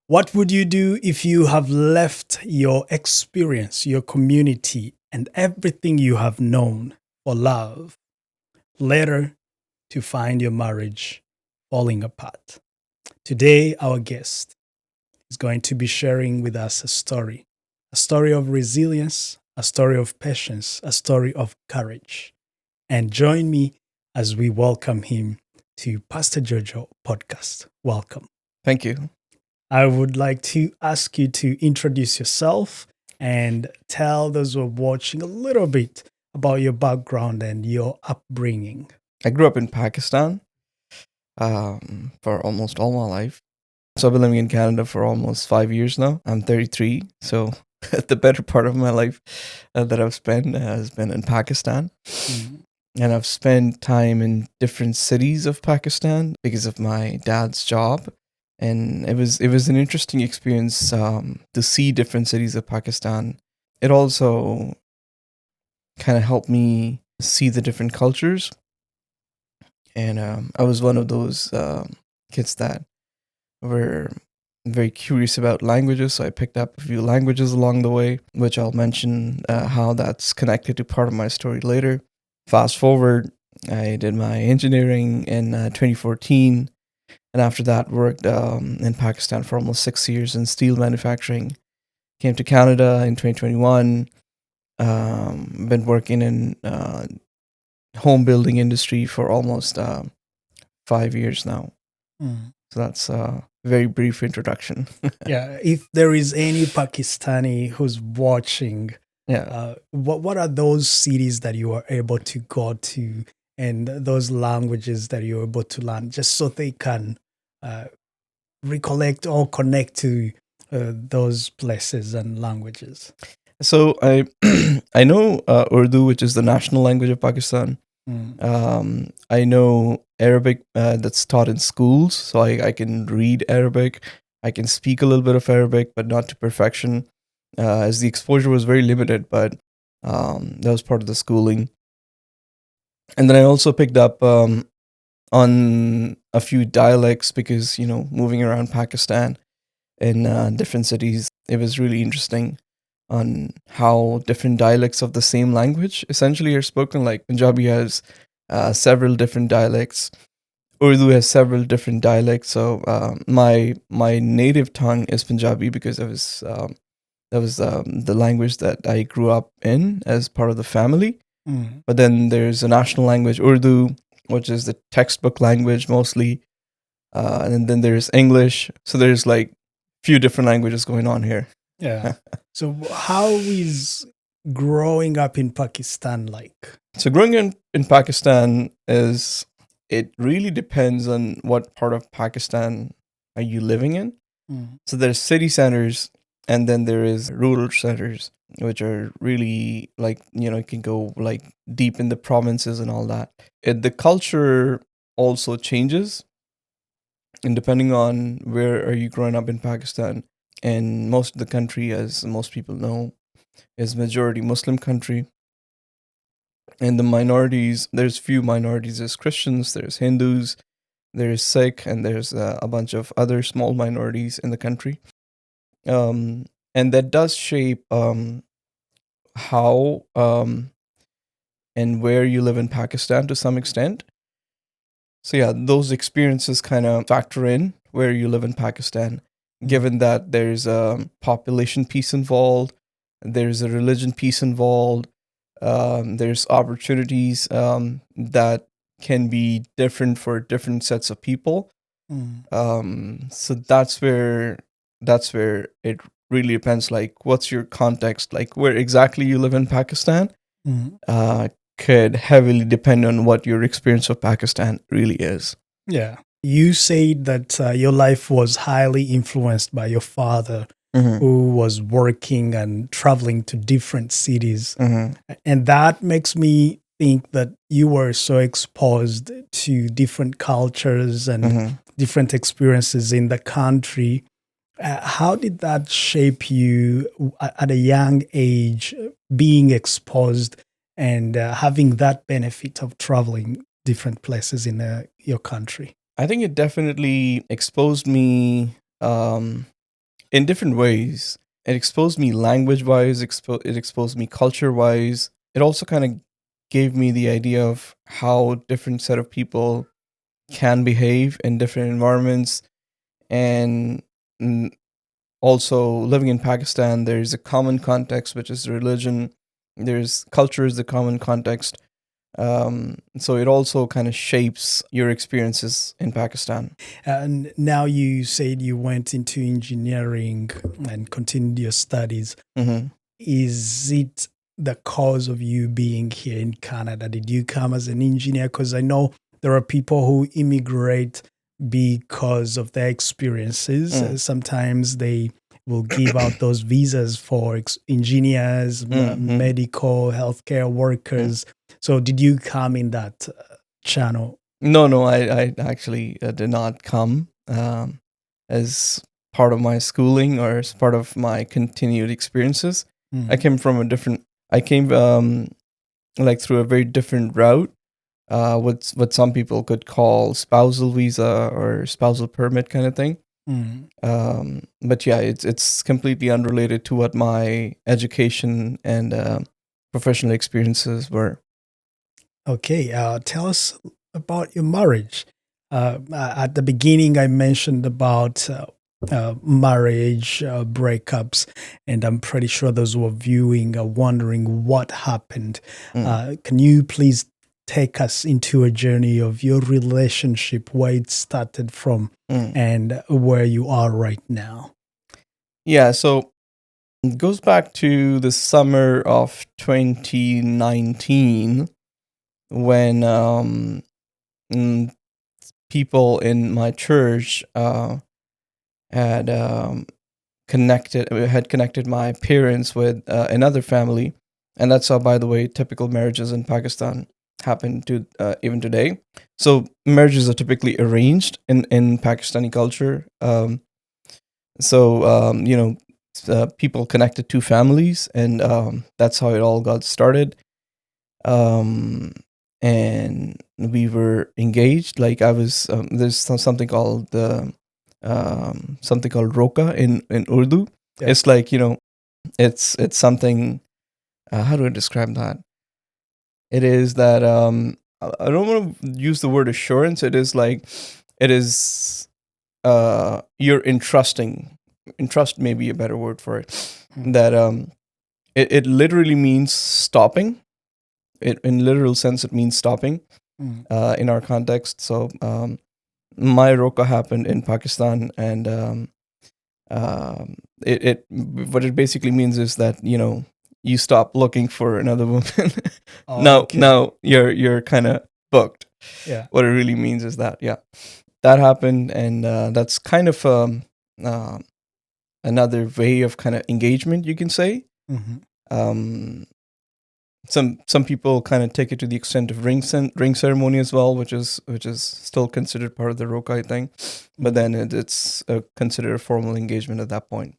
What would you do if you have left your experience, your community, and everything you have known for love, later to find your marriage falling apart? Today, our guest is going to be sharing with us a story of resilience, a story of patience, a story of courage. And join me as we welcome him to Pastor JoJo podcast. Welcome. Thank you. I would like to ask you to introduce yourself and tell those who are watching a little bit about your background and your upbringing. I grew up in Pakistan for almost all my life. So I've been living in Canada for almost 5 years now. I'm 33, so the better part of my life that I've spent has been in Pakistan. Mm. And I've spent time in different cities of Pakistan because of my dad's job. And it was an interesting experience to see different cities of Pakistan. It also kind of helped me see the different cultures. And I was one of those kids that were very curious about languages. So I picked up a few languages along the way, which I'll mention how that's connected to part of my story later. Fast forward, I did my engineering in 2014. And after that, worked in Pakistan for almost 6 years in steel manufacturing. Came to Canada in 2021. Been working in home building industry for almost 5 years now. Mm. So that's a very brief introduction. Yeah, if there is any Pakistani who's watching, Yeah. what are those cities that you are able to go to and those languages that you're able to learn just so they can uh, recollect or connect to those places and languages? So I I know Urdu, which is the national language of Pakistan. Mm. I know Arabic that's taught in schools, so I can read Arabic. I can speak a little bit of Arabic, but not to perfection, as the exposure was very limited. But that was part of the schooling. And then I also picked up on a few dialects because moving around Pakistan in different cities, it was really interesting on how different dialects of the same language essentially are spoken. Like Punjabi has several different dialects. Urdu has several different dialects. So my native tongue is Punjabi because that was the language that I grew up in as part of the family. Mm. But then there's a national language, Urdu, which is the textbook language mostly. And then there's English. So there's like few different languages going on here. Yeah. So how is growing up in Pakistan like? So growing in Pakistan it really depends on what part of Pakistan are you living in. Mm. So there's city centers and then there is rural centers, which are really like, it can go like deep in the provinces and all that. The culture also changes and depending on where are you growing up in Pakistan. And most of the country, as most people know, is majority Muslim country. And the minorities, there's few minorities. There's Christians, there's Hindus, there's Sikh, and there's a bunch of other small minorities in the country. And that does shape how and where you live in Pakistan to some extent. So yeah, those experiences kind of factor in where you live in Pakistan, given that there's a population piece involved, there's a religion piece involved, there's opportunities that can be different for different sets of people. Mm. So that's where it really depends. Like, what's your context? Like, where exactly you live in Pakistan Mm. could heavily depend on what your experience of Pakistan really is. Yeah. You said that your life was highly influenced by your father, Mm-hmm. who was working and traveling to different cities. Mm-hmm. And that makes me think that you were so exposed to different cultures and Mm-hmm. different experiences in the country. How did that shape you at a young age, being exposed and having that benefit of traveling different places in your country? I think it definitely exposed me in different ways. It exposed me language-wise, it exposed me culture-wise. It also kind of gave me the idea of how different set of people can behave in different environments. And also living in Pakistan, there's a common context, which is religion. There's culture is the common context. So it also kind of shapes your experiences in Pakistan. And now you said you went into engineering and continued your studies. Mm-hmm. Is it the cause of you being here in Canada? Did you come as an engineer? Because I know there are people who immigrate because of their experiences. Sometimes they will give out those visas for engineers, medical, healthcare workers. So did you come in that channel? No, I actually did not come as part of my schooling or as part of my continued experiences. I came from like through a very different route, what some people could call spousal visa or spousal permit kind of thing. But yeah, it's completely unrelated to what my education and professional experiences were. Okay, tell us about your marriage. At the beginning, I mentioned about marriage breakups, and I'm pretty sure those who are viewing are wondering what happened. Can you please take us into a journey of your relationship, where it started from, and where you are right now? Yeah, so it goes back to the summer of 2019 when people in my church had connected my parents with another family, and that's how, by the way, typical marriages in Pakistan happen to even today. So marriages are typically arranged in Pakistani culture. People connected two families, and that's how it all got started. And we were engaged. Like I was, there's something called roka in Urdu. Yeah. It's like, it's something. How do I describe that? It is that I don't want to use the word assurance. It is you're entrusting. Entrust may be a better word for it. That it literally means stopping. In literal sense, it means stopping in our context. So my roka happened in Pakistan, and what it basically means is that you stop looking for another woman. Now you're kind of booked. Yeah. What it really means is that that happened, and that's kind of another way of kind of engagement, you can say. Some people kind of take it to the extent of ring ceremony as well, which is still considered part of the roka, I think. But then it's considered a formal engagement at that point.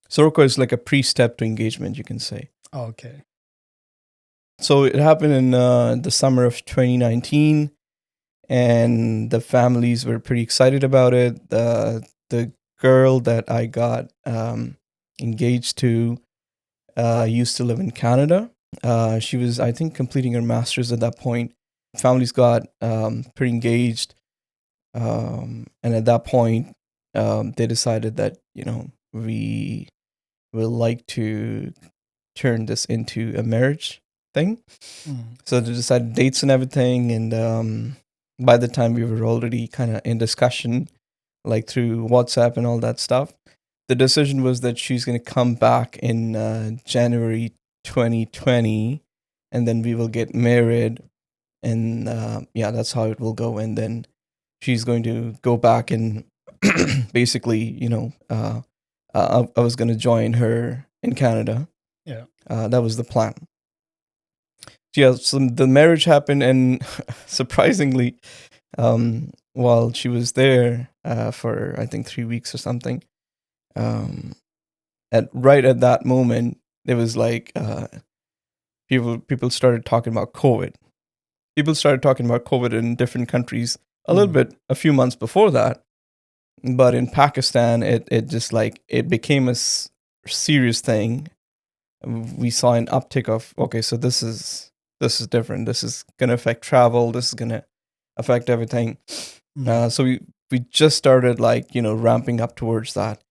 So roka is like a pre-step to engagement, you can say. Okay. So it happened in the summer of 2019, and the families were pretty excited about it. The girl that I got engaged to used to live in Canada. She was, I think, completing her master's at that point. Families got pretty engaged, and at that point, they decided that we would like to turn this into a marriage thing. So they decided dates and everything, and by the time we were already kind of in discussion, like through WhatsApp and all that stuff, the decision was that she's going to come back in January 2020, and then we will get married, and that's how it will go. And then she's going to go back and basically, I was going to join her in Canada. Yeah. That was the plan. So the marriage happened, and surprisingly, while she was there for I think 3 weeks or something, right at that moment, it was like people started talking about COVID. People started talking about COVID in different countries a little bit, a few months before that. But in Pakistan, it just like it became a serious thing. We saw an uptick of, okay, so this is different. This is gonna affect travel. This is gonna affect everything. So we just started like ramping up towards that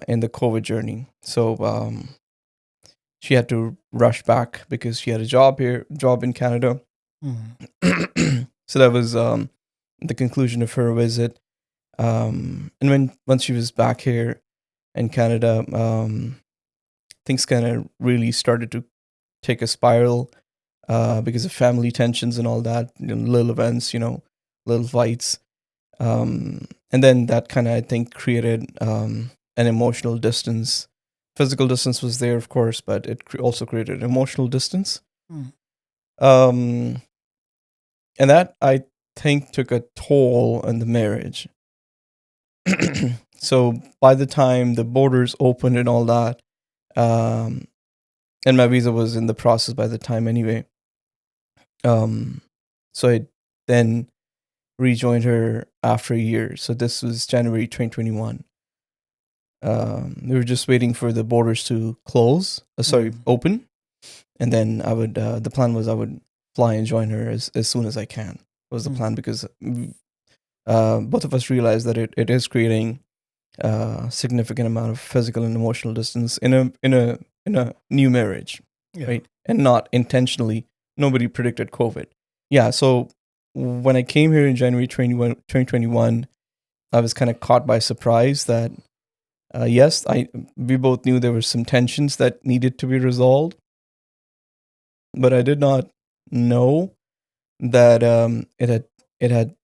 in the COVID journey. So she had to rush back because she had a job in Canada. So that was the conclusion of her visit. And once she was back here in Canada, things kind of really started to take a spiral because of family tensions and all that, little events, little fights. And then that kind of, I think, created an emotional distance. Physical distance was there, of course, but it also created emotional distance. And that, I think, took a toll on the marriage. So by the time the borders opened and all that, and my visa was in the process by the time anyway. So I then rejoined her after a year. So this was January 2021. We were just waiting for the borders to close, open. And then I would, the plan was I would fly and join her as soon as I can, was the plan, because both of us realized that it is creating a significant amount of physical and emotional distance in a new marriage, right? And not intentionally. Nobody predicted COVID. Yeah, so when I came here in January 2021, I was kind of caught by surprise that, yes, we both knew there were some tensions that needed to be resolved, but I did not know that it had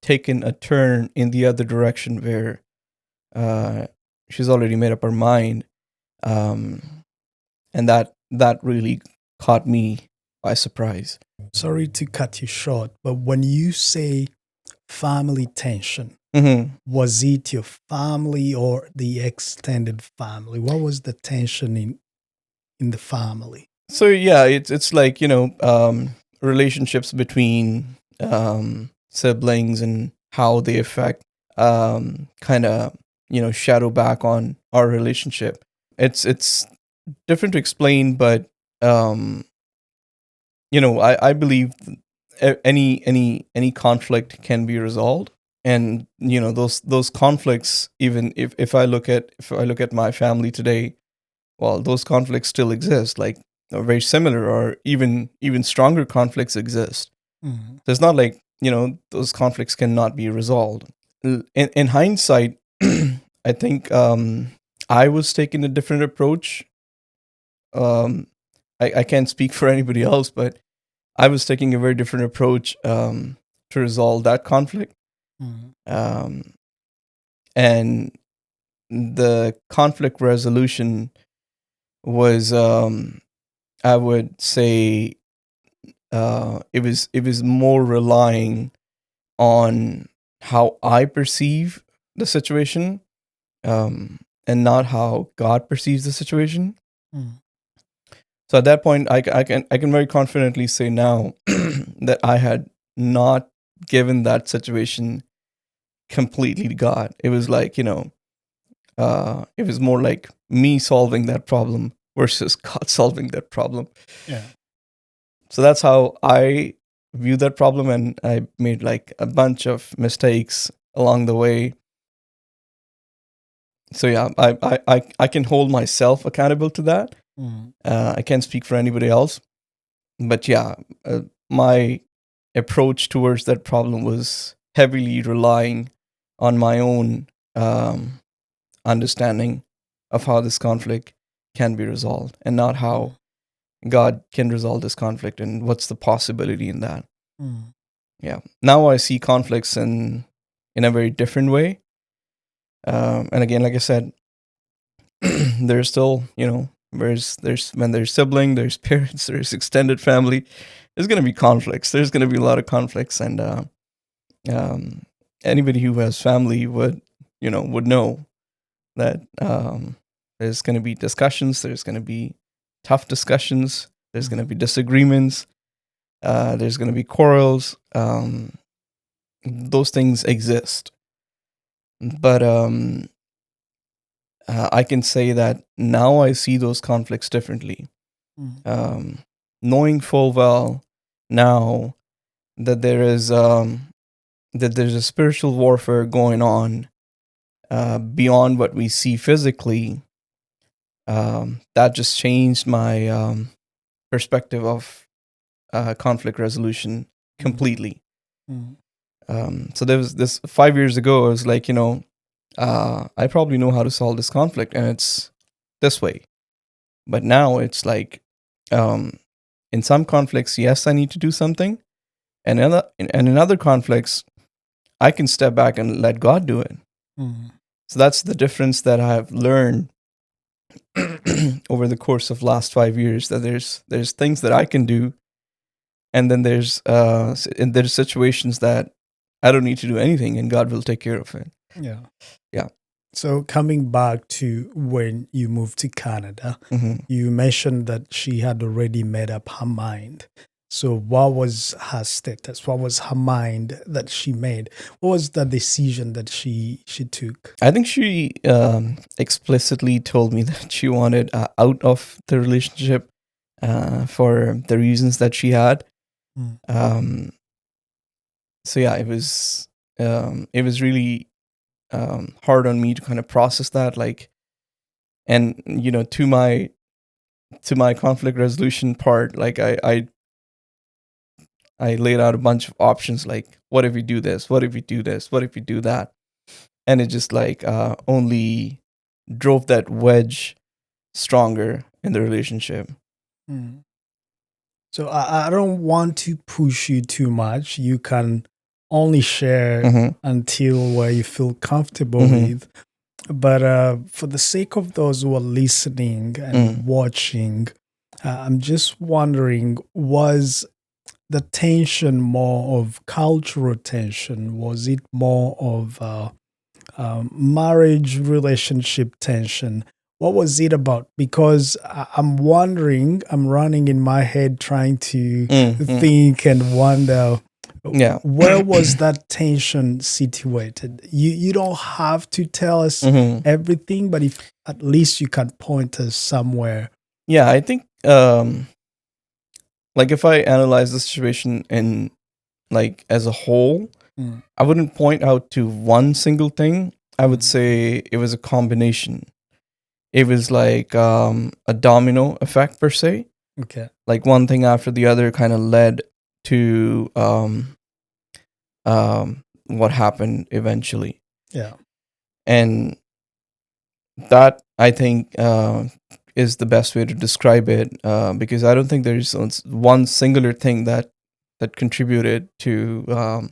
taken a turn in the other direction where she's already made up her mind, and that really caught me by surprise. Sorry to cut you short, but when you say family tension, was it your family or the extended family? What was the tension in the family? So yeah, it's like relationships between siblings and how they affect kind of shadow back on our relationship. It's different to explain, but I believe any conflict can be resolved, and those conflicts, even if I look at my family today, well, those conflicts still exist, like very similar or even stronger conflicts exist. So it's not like those conflicts cannot be resolved. In hindsight, I think I was taking a different approach. I can't speak for anybody else, but I was taking a very different approach to resolve that conflict. And the conflict resolution was, I would say, it was more relying on how I perceive the situation, and not how God perceives the situation. So at that point, I can very confidently say now that I had not given that situation completely to God. It was like, it was more like me solving that problem versus God solving that problem. Yeah. So that's how I view that problem, and I made like a bunch of mistakes along the way. So yeah, I can hold myself accountable to that. I can't speak for anybody else, but yeah, my approach towards that problem was heavily relying on my own understanding of how this conflict can be resolved, and not how God can resolve this conflict and what's the possibility in that. Yeah. Now I see conflicts in a very different way. And again, like I said, there's still, there's when there's sibling, there's parents, there's extended family, there's going to be conflicts. There's going to be a lot of conflicts. And anybody who has family would know that there's going to be discussions, there's going to be tough discussions, there's going to be disagreements, there's going to be quarrels. Those things exist. But I can say that now I see those conflicts differently. Knowing full well now that there's a spiritual warfare going on beyond what we see physically. That just changed my perspective of conflict resolution completely. So there was this 5 years ago. I was like, I probably know how to solve this conflict, and it's this way. But now it's like, in some conflicts, yes, I need to do something, and in other conflicts, I can step back and let God do it. So that's the difference that I've learned over the course of last 5 years. That there's things that I can do, and then there's situations that I don't need to do anything, and God will take care of it. Yeah. So coming back to when you moved to Canada, you mentioned that she had already made up her mind. So what was her status? What was her mind that she made? What was the decision that she took? I think she explicitly told me that she wanted out of the relationship for the reasons that she had. So yeah, it was really hard on me to kind of process that, like, and to my conflict resolution part, like I laid out a bunch of options, like, what if we do this, what if we do this, what if we do that, and it just like only drove that wedge stronger in the relationship. So I don't want to push you too much. You can only share until where you feel comfortable with. But for the sake of those who are listening and watching, I'm just wondering, was the tension more of cultural tension? Was it more of marriage relationship tension? What was it about? Because I'm wondering, I'm running in my head trying to think and wonder, where was that tension situated? You don't have to tell us everything, but if at least you can point us somewhere. Yeah, I think like if I analyze the situation in like as a whole, I wouldn't point out to one single thing. I would say it was a combination. It was like a domino effect per se. Okay. Like one thing after the other kind of led to what happened eventually. Yeah. And that, I think, is the best way to describe it, because I don't think there's one singular thing that contributed to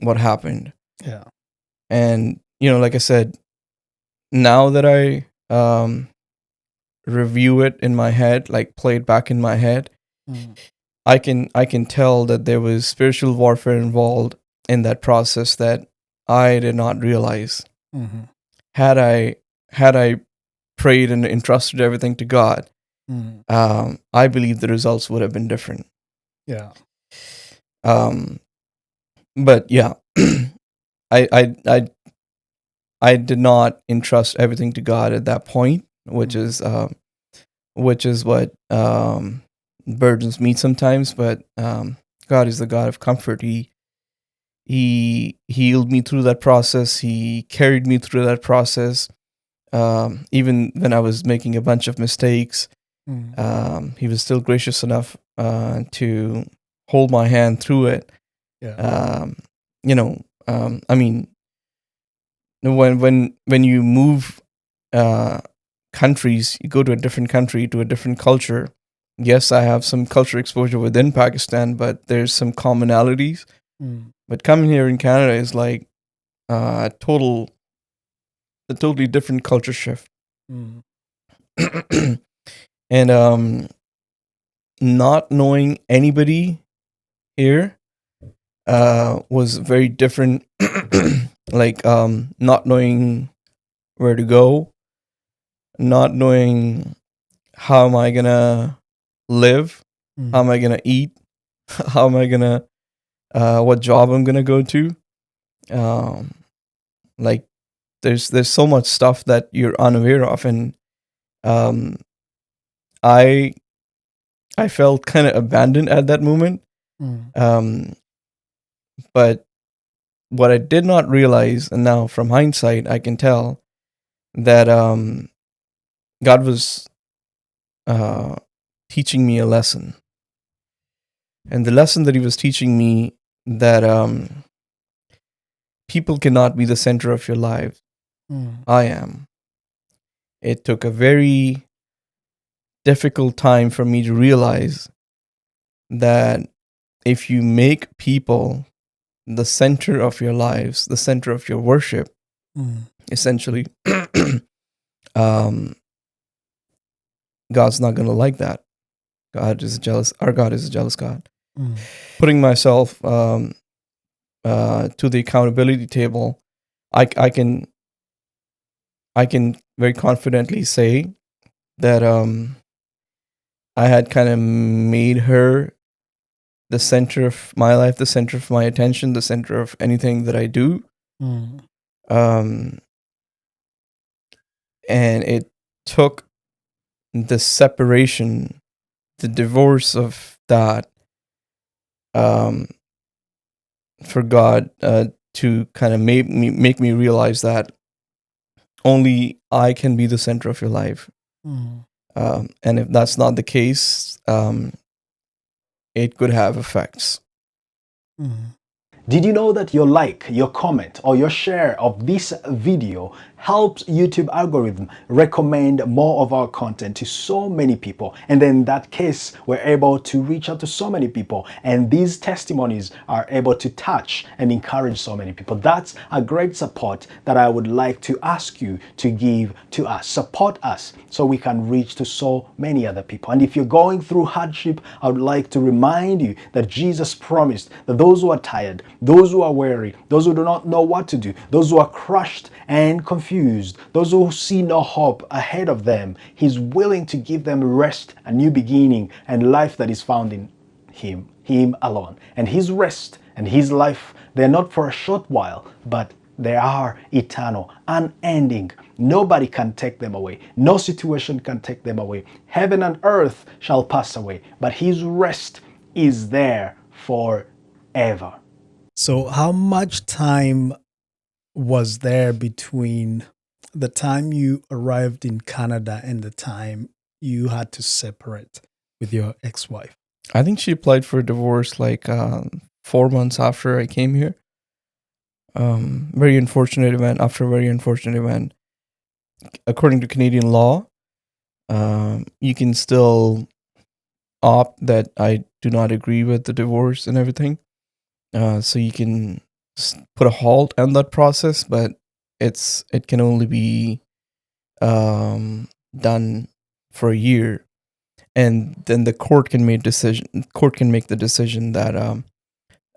what happened. Yeah. And like I said, now that I review it in my head, like play it back in my head, I can tell that there was spiritual warfare involved in that process that I did not realize. Had I prayed and entrusted everything to God, I believe the results would have been different. Yeah. But yeah, I did not entrust everything to God at that point, which is what burdens me sometimes. But God is the God of comfort. He healed me through that process. He carried me through that process. Even when I was making a bunch of mistakes, he was still gracious enough to hold my hand through it. Yeah. I mean, when you move countries, you go to a different country, to a different culture. Yes, I have some culture exposure within Pakistan, but there's some commonalities. But coming here in Canada is like a totally different culture shift. And not knowing anybody here was very different. Like not knowing where to go, not knowing how am I gonna live, how am I gonna eat, how am I gonna what job I'm gonna go to. Like there's so much stuff that you're unaware of, and um, I I felt kind of abandoned at that moment. Mm. Um, but what I did not realize, and now from hindsight, I can tell that God was uh, teaching me a lesson, and the lesson that He was teaching me that people cannot be the center of your life. Mm. I am. It took a very difficult time for me to realize that if you make people the center of your lives, the center of your worship, Mm. essentially, um, God's not going to like that. God is jealous. Our God is a jealous God. Mm. Putting myself to the accountability table, I can very confidently say that I had kind of made her the center of my life, the center of my attention, the center of anything that I do. Mm. Um, and it took the separation, the divorce of that, um, for God to kind of make me realize that only I can be the center of your life. Mm. And if that's not the case, it could have effects. Mm. Did you know that your like, your comment, or your share of this video helps YouTube algorithm recommend more of our content to so many people? And then in that case, we're able to reach out to so many people, and these testimonies are able to touch and encourage so many people. That's a great support that I would like to ask you to give to us. Support us so we can reach to so many other people. And if you're going through hardship, I would like to remind you that Jesus promised that those who are tired, those who are weary, those who do not know what to do, those who are crushed and confused, those who see no hope ahead of them, He's willing to give them rest, a new beginning, and life that is found in Him alone. And His rest and His life, they're not for a short while, but they are eternal, unending. Nobody can take them away. No situation can take them away. Heaven and earth shall pass away, but His rest is there forever. So, how much time was there between the time you arrived in Canada and the time you had to separate with your ex-wife? I think she applied for a divorce like 4 months after I came here. Very unfortunate event. After a very unfortunate event, according to Canadian law, you can still opt that I do not agree with the divorce and everything. So you can put a halt on that process, but it can only be done for a year, and then the court can make the decision that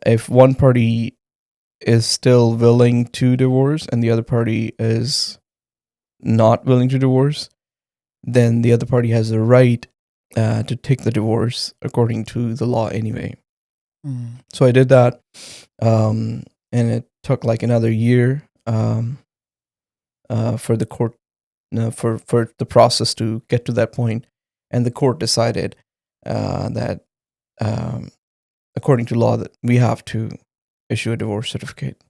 if one party is still willing to divorce and the other party is not willing to divorce, then the other party has the right to take the divorce according to the law anyway. Mm. So I did that, and it took like another year for the court, for the process to get to that point, and the court decided that according to law that we have to issue a divorce certificate.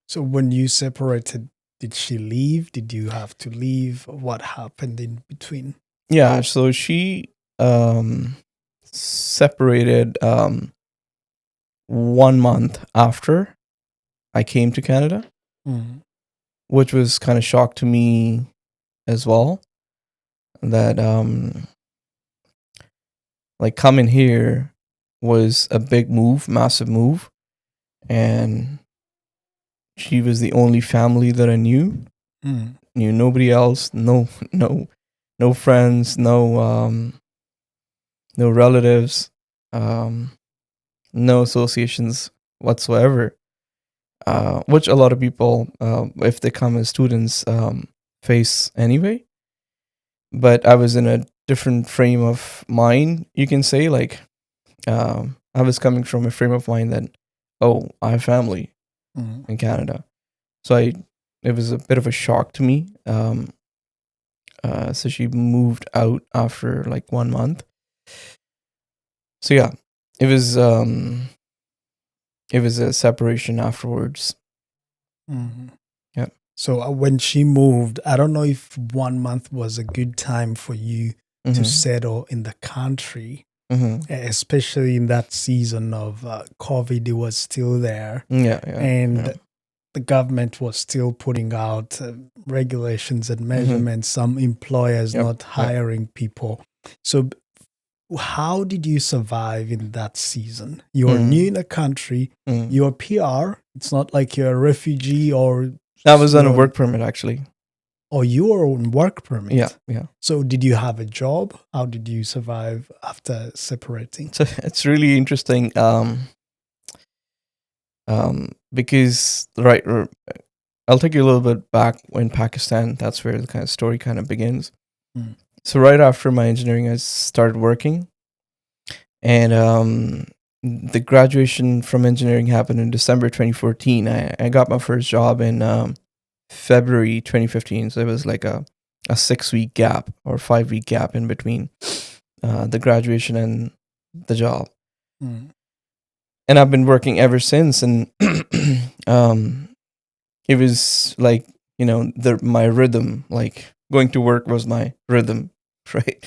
So when you separated, did she leave? Did you have to leave? What happened in between? Yeah, so she separated 1 month after I came to Canada, Mm. which was kind of shock to me as well. That like coming here was a big move, massive move, and she was the only family that I knew. Mm. Knew nobody else. No friends. No relatives. No associations whatsoever. Which a lot of people, if they come as students, face anyway. But I was in a different frame of mind, you can say. Like, I was coming from a frame of mind that, oh, I have family Mm. in Canada. So it was a bit of a shock to me. So she moved out after like 1 month. So yeah, it was a separation afterwards. Mhm. Yeah. So when she moved, I don't know if 1 month was a good time for you to settle in the country, especially in that season of COVID. It was still there, Yeah. and the government was still putting out regulations and measurements. Some employers not hiring people. So how did you survive in that season? You're new in the country. You're PR. It's not like you're a refugee or. I was on a work permit, actually. Oh, you were on work permit. Yeah. So did you have a job? How did you survive after separating? So it's really interesting. Because I'll take you a little bit back in Pakistan. That's where the kind of story kind of begins. So right after my engineering, I started working, and the graduation from engineering happened in December 2014. I got my first job in February 2015. So it was like a 6-week gap or 5-week gap in between the graduation and the job. And I've been working ever since. And it was like, my rhythm, like going to work was my rhythm, right?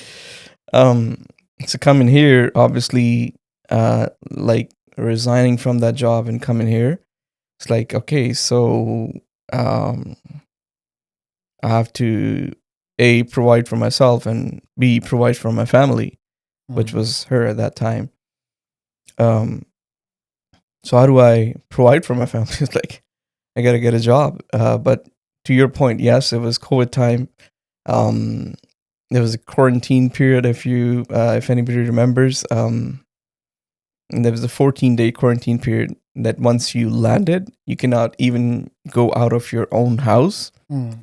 So coming here, obviously, like resigning from that job and coming here, it's like, okay, so I have to A, provide for myself, and B, provide for my family, which was her at that time. So how do I provide for my family? It's like, I gotta get a job. But to your point, yes, it was COVID time. There was a quarantine period. If anybody remembers, and there was a 14-day quarantine period that once you landed, you cannot even go out of your own house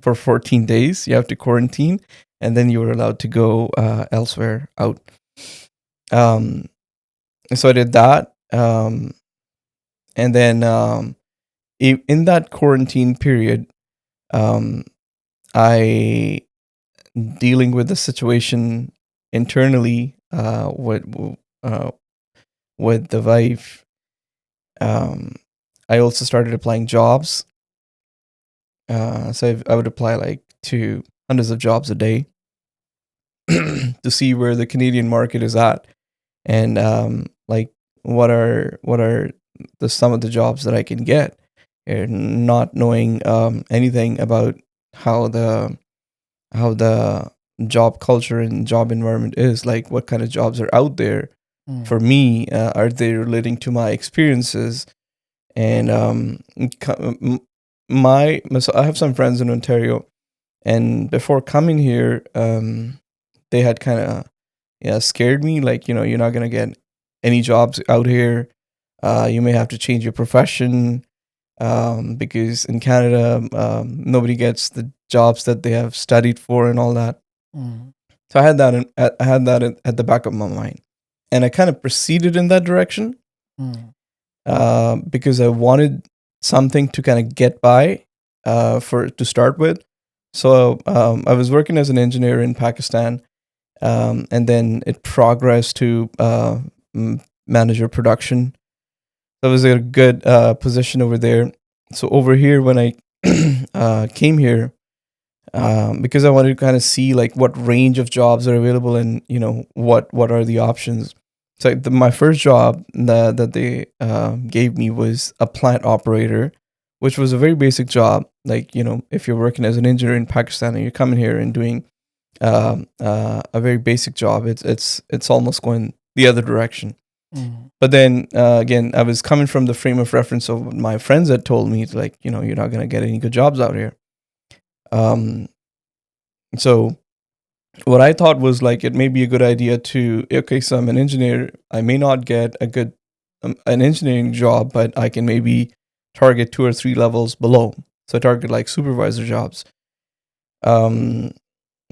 for 14 days. You have to quarantine, and then you were allowed to go elsewhere out. So I did that. And then in that quarantine period, I dealing with the situation internally with the wife. I also started applying jobs. So I would apply like to hundreds of jobs a day to see where the Canadian market is at, and like what are some of the jobs that I can get, and not knowing anything about how the job culture and job environment is, like what kind of jobs are out there for me, are they relating to my experiences? And so I have some friends in Ontario, and before coming here, they had kind of scared me, like, you're not gonna get any jobs out here. You may have to change your profession, because in Canada, nobody gets the jobs that they have studied for and all that. So I had that at the back of my mind, and I kind of proceeded in that direction, because I wanted something to kind of get by, to start with. So I was working as an engineer in Pakistan, and then it progressed to manager production. So I was in a good position over there. So over here, when I came here, because I wanted to kind of see like what range of jobs are available, and what are the options. So my first job that they gave me was a plant operator, which was a very basic job. Like, if you're working as an engineer in Pakistan and you're coming here and doing a very basic job, it's almost going the other direction. But then again, I was coming from the frame of reference of what my friends had told me. It's like, you're not going to get any good jobs out here. So what I thought was like, it may be a good idea to, okay, so I'm an engineer. I may not get a good an engineering job, but I can maybe target 2 or 3 levels below. So I target like supervisor jobs. And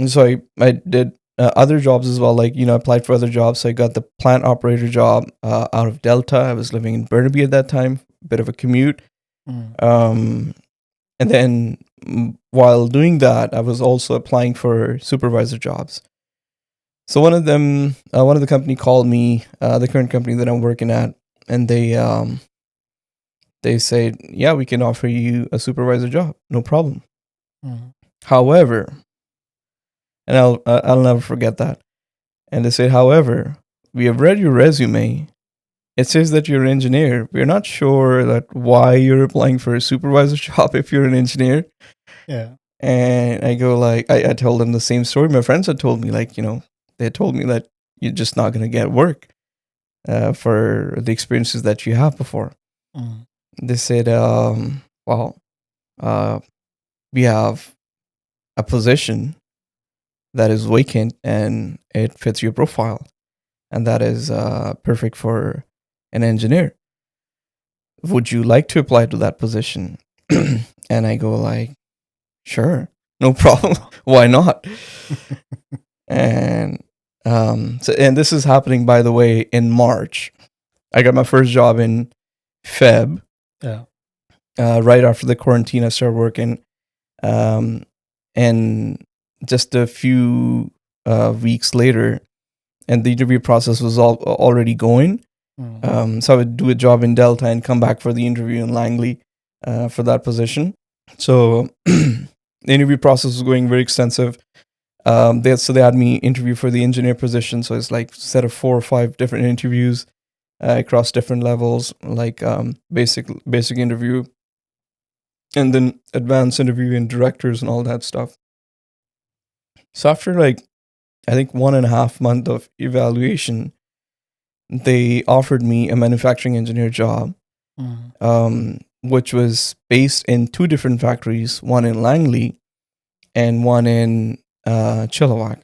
so I did other jobs as well. Like, I applied for other jobs. So I got the plant operator job out of Delta. I was living in Burnaby at that time, bit of a commute. And then while doing that, I was also applying for supervisor jobs. So one of the company called me, the current company that I'm working at, and they said, yeah, we can offer you a supervisor job, no problem. However, and I'll never forget that. And they said, however, we have read your resume. It says that you're an engineer. We're not sure that why you're applying for a supervisor job if you're an engineer. Yeah. And I go like, I told them the same story. My friends had told me, like, they told me that you're just not going to get work for the experiences that you have before. They said, well, we have a position that is vacant and it fits your profile. And that is perfect for an engineer. Would you like to apply to that position? And I go like, sure, no problem. Why not? And and this is happening, by the way, in March. I got my first job in Feb. Yeah. Right after the quarantine, I started working. And just a few weeks later, and the interview process was already going. So I would do a job in Delta and come back for the interview in Langley for that position. So the interview process was going very extensive. They had me interview for the engineer position. So it's like a set of 4 or 5 different interviews across different levels, like basic interview, and then advanced interview and directors and all that stuff. So after I think 1.5 months of evaluation, they offered me a manufacturing engineer job, which was based in 2 different factories, one in Langley and one in Chilliwack.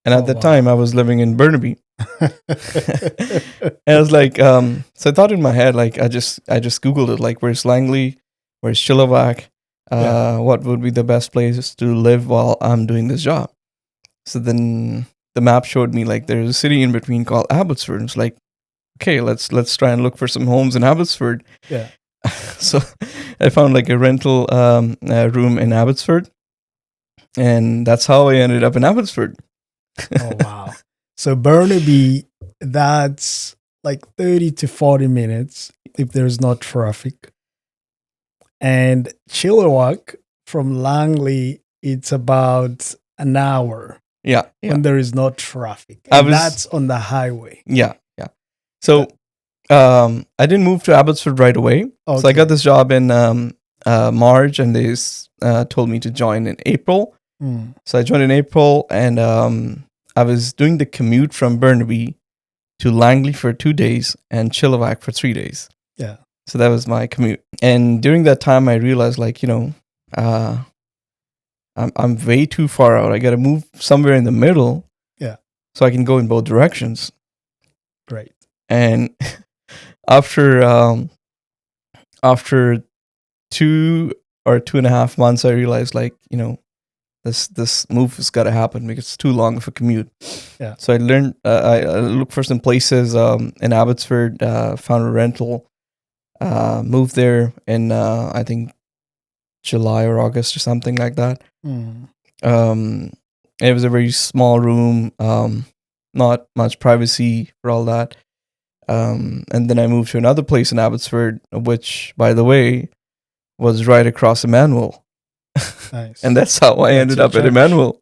And at that time, I was living in Burnaby. And I was like, so I thought in my head, like, I just Googled it, like, where's Langley, where's Chilliwack, what would be the best place to live while I'm doing this job. So then the map showed me, like, there's a city in between called Abbotsford. It's like, okay, let's try and look for some homes in Abbotsford. Yeah. So I found like a rental room in Abbotsford, and that's how I ended up in Abbotsford. Oh, wow. So Burnaby, that's like 30 to 40 minutes if there's no traffic. And Chilliwack from Langley, it's about an hour. Yeah. When there is no traffic. And that's on the highway. Yeah. So I didn't move to Abbotsford right away. Okay. So I got this job in March, and they told me to join in April. So I joined in April, and I was doing the commute from Burnaby to Langley for 2 days and Chilliwack for 3 days. Yeah. So that was my commute. And during that time, I realized, like, I'm way too far out. I got to move somewhere in the middle. Yeah. So I can go in both directions. Right. And after 2 or 2.5 months, I realized, like, this move has got to happen because it's too long of a commute. Yeah. So I learned, I looked for some places in Abbotsford, found a rental, moved there in, I think, July or August or something like that. It was a very small room, not much privacy for all that. And then I moved to another place in Abbotsford, which, by the way, was right across Immanuel. Nice. And that's how I ended up at Immanuel.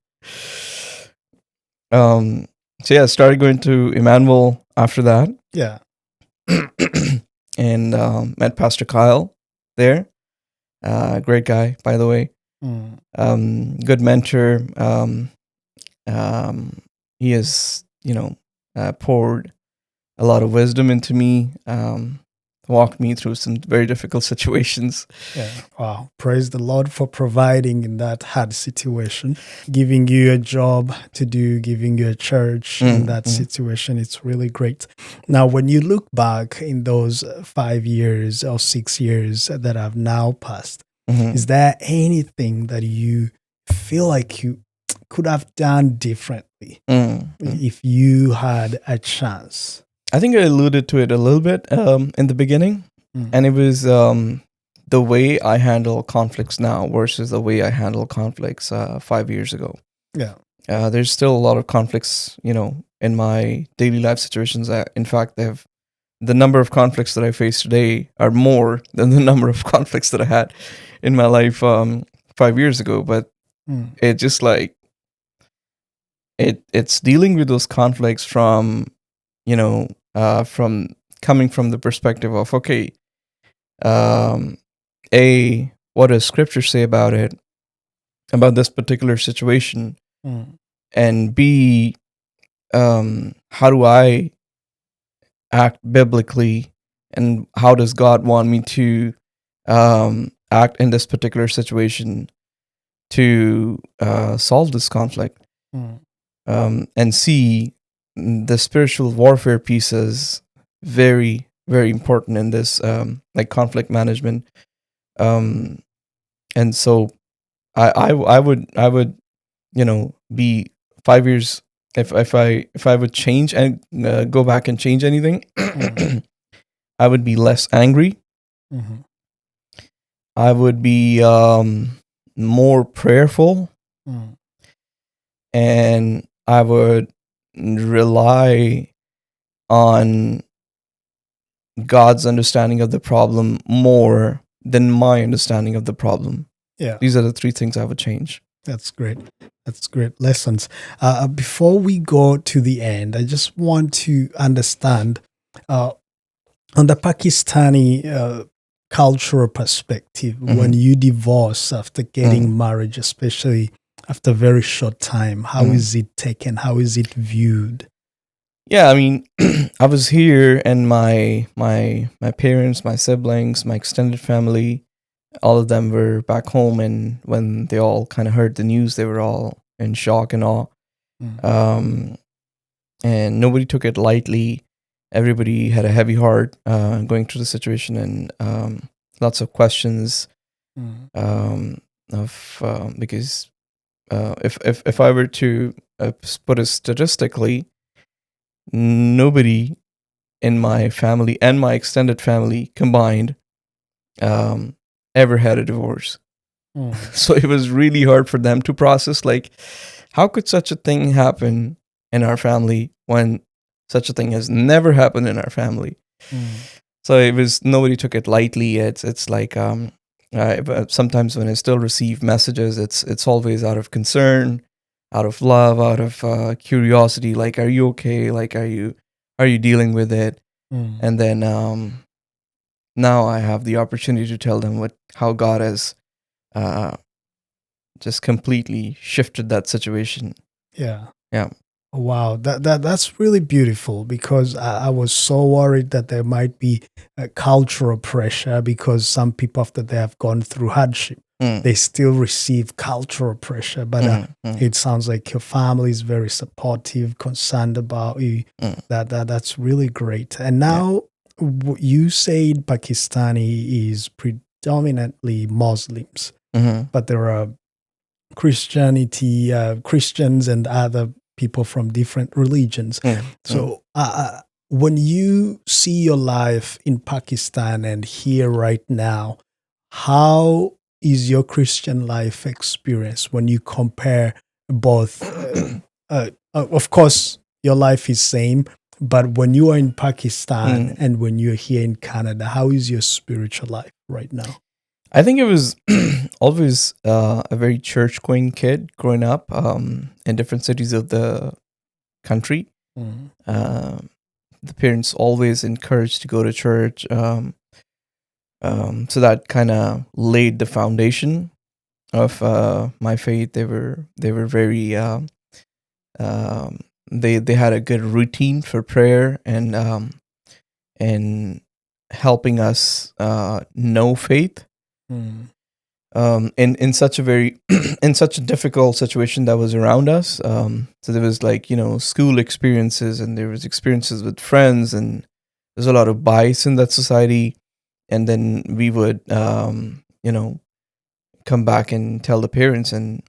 So yeah, I started going to Immanuel after that. Yeah. And met Pastor Kyle there. Great guy, by the way. Good mentor. He has, poured a lot of wisdom into me, walked me through some very difficult situations. Yeah. Wow. Praise the Lord for providing in that hard situation, giving you a job to do, giving you a church in that situation. It's really great. Now, when you look back in those 5 years or 6 years that have now passed, is there anything that you feel like you could have done differently if you had a chance? I think I alluded to it a little bit in the beginning, and it was the way I handle conflicts now versus the way I handle conflicts 5 years ago. Yeah. There's still a lot of conflicts, in my daily life situations. In fact, the number of conflicts that I face today are more than the number of conflicts that I had in my life 5 years ago. But it just like it's dealing with those conflicts from from coming from the perspective of, okay, what does scripture say about it, about this particular situation, and B, how do I act biblically, and how does God want me to act in this particular situation to solve this conflict. And C, the spiritual warfare piece is very, very important in this like conflict management. And so I would be 5 years, if I would change and go back and change anything, I would be less angry. I would be more prayerful, and I would rely on God's understanding of the problem more than my understanding of the problem. Yeah. These are the 3 things I would change. That's great. That's great lessons. Before we go to the end, I just want to understand on the Pakistani cultural perspective, when you divorce after getting married, especially after a very short time, how is it taken? How is it viewed? Yeah, I mean, I was here, and my parents, my siblings, my extended family, all of them were back home, and when they all kind of heard the news, they were all in shock and awe. And nobody took it lightly. Everybody had a heavy heart going through the situation, and lots of questions because if I were to put it statistically, nobody in my family and my extended family combined ever had a divorce. So it was really hard for them to process, like, how could such a thing happen in our family when such a thing has never happened in our family? So it was, nobody took it lightly. It's like sometimes when I still receive messages, it's always out of concern, out of love, out of curiosity, like, are you okay? Like, are you dealing with it? And then now I have the opportunity to tell them how God has just completely shifted that situation. Yeah. Yeah. Wow, that's really beautiful, because I was so worried that there might be a cultural pressure, because some people, after they have gone through hardship, they still receive cultural pressure. But it sounds like your family is very supportive, concerned about you. That's really great. And now you said Pakistani is predominantly Muslims, but there are Christians and other people from different religions. So when you see your life in Pakistan and here right now, how is your Christian life experience when you compare both? Of course, your life is same, but when you are in Pakistan and when you're here in Canada, how is your spiritual life right now? I think it was always a very church-going kid growing up in different cities of the country. The parents always encouraged to go to church, so that kind of laid the foundation of my faith. They were very they had a good routine for prayer and helping us know faith. In such a very in such a difficult situation that was around us. So there was, like, school experiences, and there was experiences with friends, and there's a lot of bias in that society. And then we would come back and tell the parents, and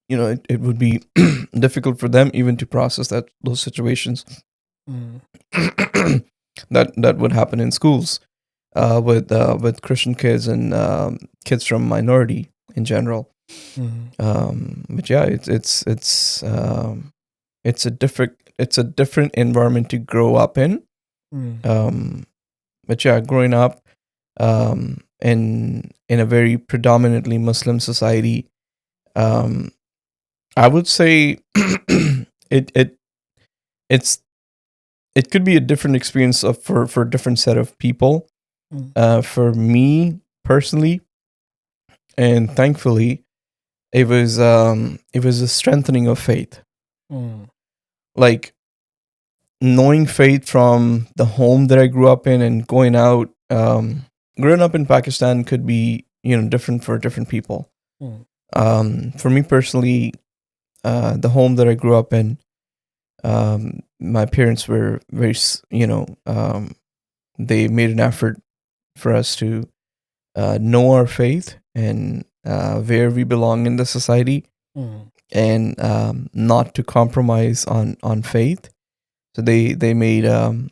it would be difficult for them even to process those situations that would happen in schools. with Christian kids and kids from minority in general. But yeah, it's a different environment to grow up in. But yeah, growing up in a very predominantly Muslim society, I would say it it's it could be a different experience for a different set of people. For me personally, and thankfully, it was a strengthening of faith. Like knowing faith from the home that I grew up in and going out. Growing up in Pakistan could be different for different people. For me personally, the home that I grew up in, my parents were very they made an effort for us to know our faith and where we belong in the society, and not to compromise on faith. So they made a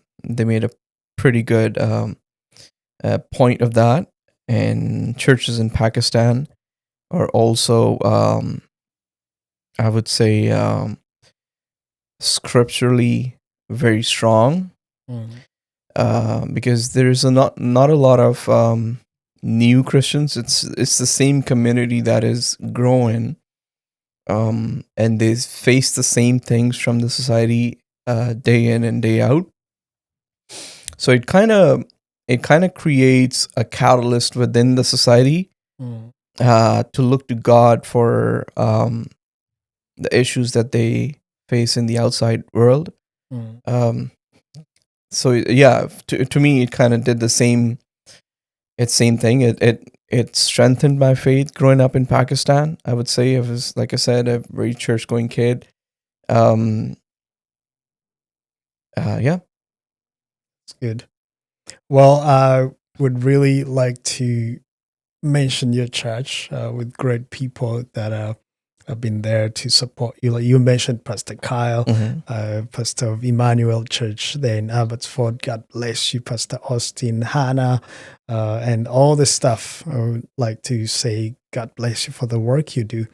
pretty good point of that. And churches in Pakistan are also, I would say, scripturally very strong, because there's not a lot of new Christians. It's the same community that is growing, and they face the same things from the society day in and day out. So it kind of creates a catalyst within the society to look to God for the issues that they face in the outside world. So yeah, to me, it kind of did the same. It's same thing. It strengthened my faith growing up in Pakistan. I would say I was, like I said, a very church going kid. Yeah. It's good. Well, I would really like to mention your church with great people that have been there to support you. Like you mentioned Pastor Kyle, Pastor of Immanuel Church there in Abbotsford. God bless you, Pastor Austin, Hannah, and all the stuff. I would like to say God bless you for the work you do.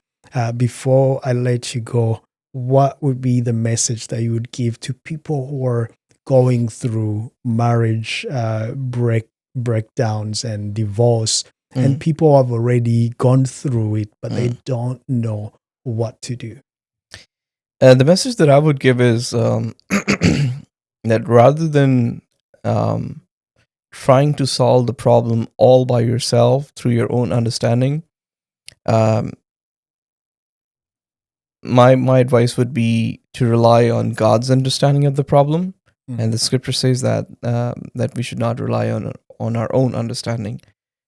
Before I let you go, what would be the message that you would give to people who are going through marriage breakdowns and divorce, and people have already gone through it, but they don't know what to do? The message that I would give is that rather than trying to solve the problem all by yourself through your own understanding, my advice would be to rely on God's understanding of the problem. And the scripture says that that we should not rely on our own understanding,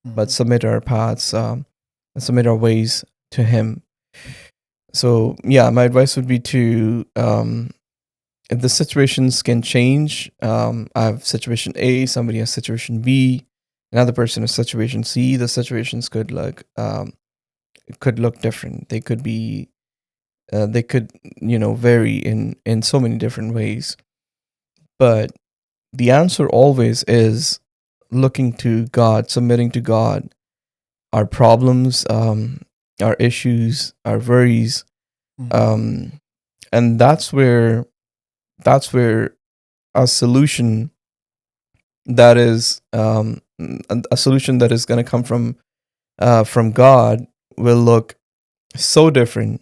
but submit our paths, submit our ways to Him. So yeah, my advice would be to, if the situations can change, I have situation A, somebody has situation B, another person has situation C. The situations could look different. They could be, vary in so many different ways. But the answer always is looking to God, submitting to God our problems, our issues, our worries, and that's where a solution that is going to come from God will look so different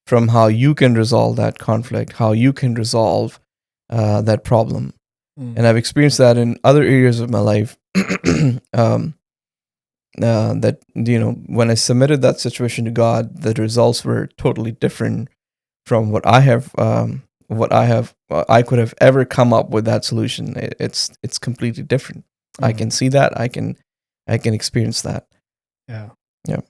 from how you can resolve that conflict, how you can resolve that problem. And I've experienced that in other areas of my life. That when I submitted that situation to God, the results were totally different from what I could have ever come up with that solution. It's completely different. I can see that. I can experience that. Yeah. Yeah.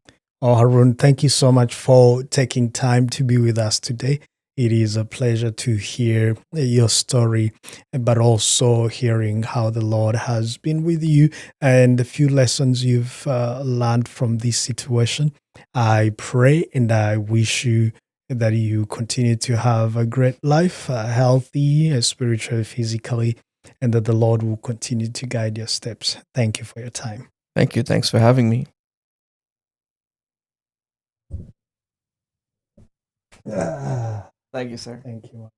Oh, Haroon, thank you so much for taking time to be with us today. It is a pleasure to hear your story, but also hearing how the Lord has been with you and the few lessons you've learned from this situation. I pray and I wish you that you continue to have a great life, healthy, spiritually, physically, and that the Lord will continue to guide your steps. Thank you for your time. Thank you. Thanks for having me. Thank you, sir. Thank you.